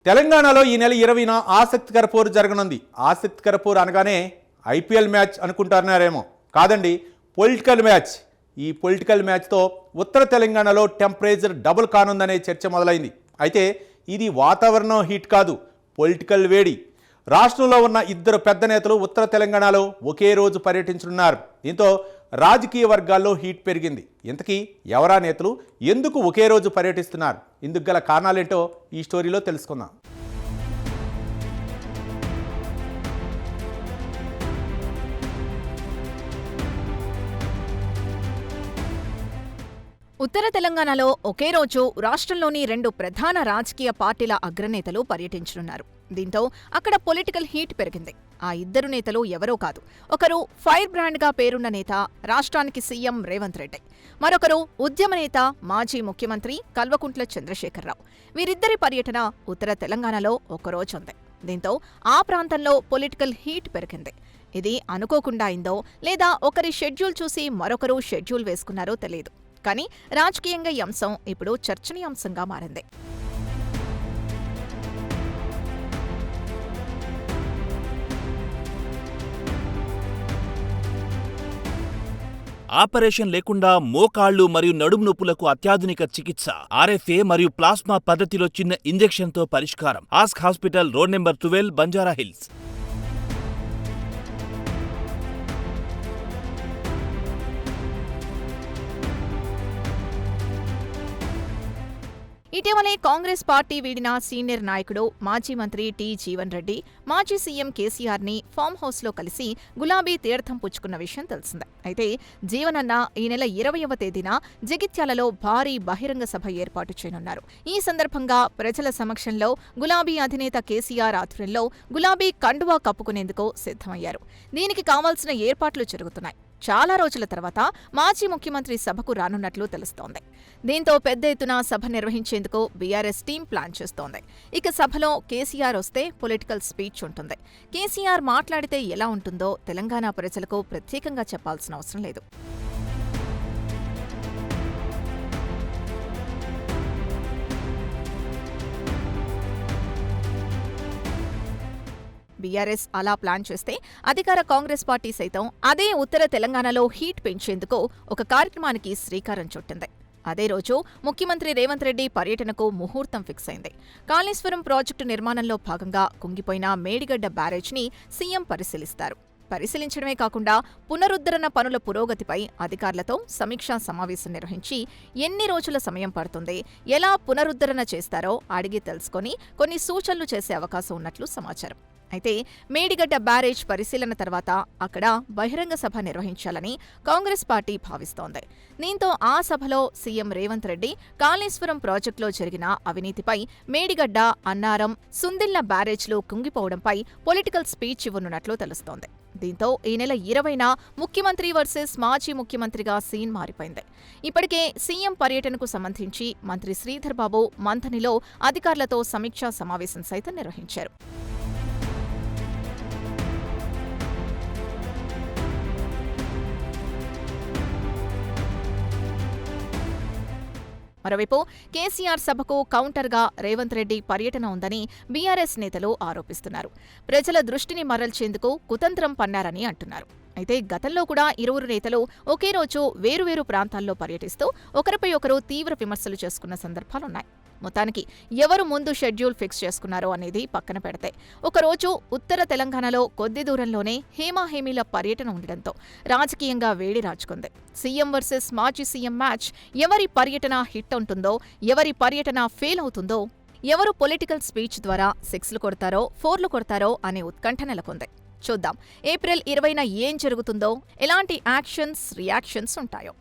తెలంగాణలో ఈ నెల 20న ఆసక్తికర పోరు జరగనుంది. ఆసక్తికర పోరు అనగానే ఐపీఎల్ మ్యాచ్ అనుకుంటున్నారేమో, కాదండి, పొలిటికల్ మ్యాచ్. ఈ పొలిటికల్ మ్యాచ్తో ఉత్తర తెలంగాణలో టెంపరేచర్ డబుల్ కానుందనే చర్చ మొదలైంది. అయితే ఇది వాతావరణం హీట్ కాదు, పొలిటికల్ వేడి. రాష్ట్రంలో ఉన్న ఇద్దరు పెద్ద నేతలు ఉత్తర తెలంగాణలో ఒకే రోజు పర్యటించనున్నారు. దీంతో రాజకీయ వర్గాల్లో హీట్ పెరిగింది. ఇంతకీ ఎవరా నేతలు, ఎందుకు ఒకే రోజు పర్యటిస్తున్నారు, ఇందుకు గల కారణాలేంటో ఈ స్టోరీలో తెలుసుకుందాం. ఉత్తర తెలంగాణలో ఒకే రోజు రాష్ట్రంలోని 2 ప్రధాన రాజకీయ పార్టీల అగ్రనేతలు పర్యటించనున్నారు. దీంతో అక్కడ పొలిటికల్ హీట్ పెరిగింది. ఆ ఇద్దరు నేతలు ఎవరో కాదు. ఒకరు ఫైర్ బ్రాండ్గా పేరున్న నేత, రాష్ట్రానికి సీఎం రేవంత్ రెడ్డి. మరొకరు ఉద్యమ నేత, మాజీ ముఖ్యమంత్రి కల్వకుంట్ల చంద్రశేఖరరావు. వీరిద్దరి పర్యటన ఉత్తర తెలంగాణలో ఒకరోజు ఉంది. దీంతో ఆ ప్రాంతంలో పొలిటికల్ హీట్ పెరిగింది. ఇది అనుకోకుండా అయిందో లేదా ఒకరి షెడ్యూల్ చూసి మరొకరు షెడ్యూల్ వేసుకున్నారో తెలియదు. కానీ రాజకీయంగా ఈ అంశం ఇప్పుడు చర్చనీయాంశంగా మారింది. ఆపరేషన్ లేకుండా మోకాళ్లు మరియు నడుము నొప్పులకు అత్యాధునిక చికిత్స. ఆర్ఎఫ్ఏ మరియు ప్లాస్మా పద్ధతిలో చిన్న ఇంజెక్షన్తో పరిష్కారం. Ask hospital, road number 12, Banjara hills. ఇటీవలే కాంగ్రెస్ పార్టీ వీడిన సీనియర్ నాయకుడు, మాజీ మంత్రి టి. జీవన్ రెడ్డి, మాజీ సీఎం కేసీఆర్ని ఫామ్ హౌస్లో కలిసి గులాబీ తీర్థం పుచ్చుకున్న విషయం తెలిసిందే. అయితే జీవనన్న ఈ నెల 20వ తేదీన జగిత్యాలలో భారీ బహిరంగ సభ ఏర్పాటు చేయనున్నారు. ఈ సందర్భంగా ప్రజల సమక్షంలో గులాబీ అధినేత కేసీఆర్ ఆధ్వర్యంలో గులాబీ కండువా కప్పుకునేందుకు సిద్ధమయ్యారు. దీనికి కావాల్సిన ఏర్పాట్లు జరుగుతున్నాయి. చాలా రోజుల తర్వాత మాజీ ముఖ్యమంత్రి సభకు రానున్నట్లు తెలుస్తోంది. దీంతో పెద్ద ఎత్తున సభ నిర్వహించేందుకు బీఆర్ఎస్ టీం ప్లాన్ చేస్తోంది. ఇక సభలో కేసీఆర్ వస్తే పొలిటికల్ స్పీచ్ ఉంటుంది. కేసీఆర్ మాట్లాడితే ఎలా ఉంటుందో తెలంగాణ ప్రజలకు ప్రత్యేకంగా చెప్పాల్సిన అవసరం లేదు. బీఆర్ఎస్ అలా ప్లాన్ చేస్తే అధికార కాంగ్రెస్ పార్టీ సైతం అదే ఉత్తర తెలంగాణలో హీట్ పెంచేందుకు ఒక కార్యక్రమానికి శ్రీకారం చుట్టింది. అదే రోజు ముఖ్యమంత్రి రేవంత్ రెడ్డి పర్యటనకు ముహూర్తం ఫిక్స్ అయింది. కాళేశ్వరం ప్రాజెక్టు నిర్మాణంలో భాగంగా కుంగిపోయిన మేడిగడ్డ బ్యారేజ్ని సీఎం పరిశీలిస్తారు. పరిశీలించడమే కాకుండా పునరుద్ధరణ పనుల పురోగతిపై అధికారులతో సమీక్షా సమావేశం నిర్వహించి ఎన్ని రోజుల సమయం పడుతుంది, ఎలా పునరుద్ధరణ చేస్తారో అడిగి తెలుసుకొని కొన్ని సూచనలు చేసే అవకాశం ఉన్నట్లు సమాచారం. అయితే మేడిగడ్డ బ్యారేజ్ పరిశీలన తర్వాత అక్కడ బహిరంగ సభ నిర్వహించాలని కాంగ్రెస్ పార్టీ భావిస్తోంది. దీంతో ఆ సభలో సీఎం రేవంత్ రెడ్డి కాళేశ్వరం ప్రాజెక్టులో జరిగిన అవినీతిపై, మేడిగడ్డ, అన్నారం, సుందిళ్ల బ్యారేజ్లు కుంగిపోవడంపై పొలిటికల్ స్పీచ్ ఇవ్వనున్నట్లు తెలుస్తోంది. దీంతో ఈ నెల 20న ముఖ్యమంత్రి వర్సెస్ మాజీ ముఖ్యమంత్రిగా సీన్ మారిపోయింది. ఇప్పటికే సీఎం పర్యటనకు సంబంధించి మంత్రి శ్రీధర్ బాబు మంథనిలో అధికారులతో సమీక్షా సమావేశం సైతం నిర్వహించారు. మరోవైపు కేసీఆర్ సభకు కౌంటర్గా రేవంత్ రెడ్డి పర్యటన ఉందని బీఆర్ఎస్ నేతలు ఆరోపిస్తున్నారు. ప్రజల దృష్టిని మరల్చేందుకు కుతంత్రం పన్నారని అంటున్నారు. అయితే గతంలో కూడా ఇరువురు నేతలు ఒకే రోజు వేరువేరు ప్రాంతాల్లో పర్యటిస్తూ ఒకరిపై ఒకరు తీవ్ర విమర్శలు చేసుకున్న సందర్భాలున్నాయి. మొత్తానికి ఎవరు ముందు షెడ్యూల్ ఫిక్స్ చేసుకున్నారో అనేది పక్కన పెడితే ఒకరోజు ఉత్తర తెలంగాణలో కొద్ది దూరంలోనే హేమాహేమీల పర్యటన ఉండడంతో రాజకీయంగా వేడి రాజుకుంది. సీఎం వర్సెస్ మాజీ సీఎం మ్యాచ్, ఎవరి పర్యటన హిట్ ఉంటుందో, ఎవరి పర్యటన ఫెయిల్ అవుతుందో, ఎవరు పొలిటికల్ స్పీచ్ ద్వారా 6లు కొడతారో 4లు కొడతారో అనే ఉత్కంఠ నెలకొంది. చూద్దాం ఏప్రిల్ 20న ఏం జరుగుతుందో, ఎలాంటి యాక్షన్స్, రియాక్షన్స్ ఉంటాయో.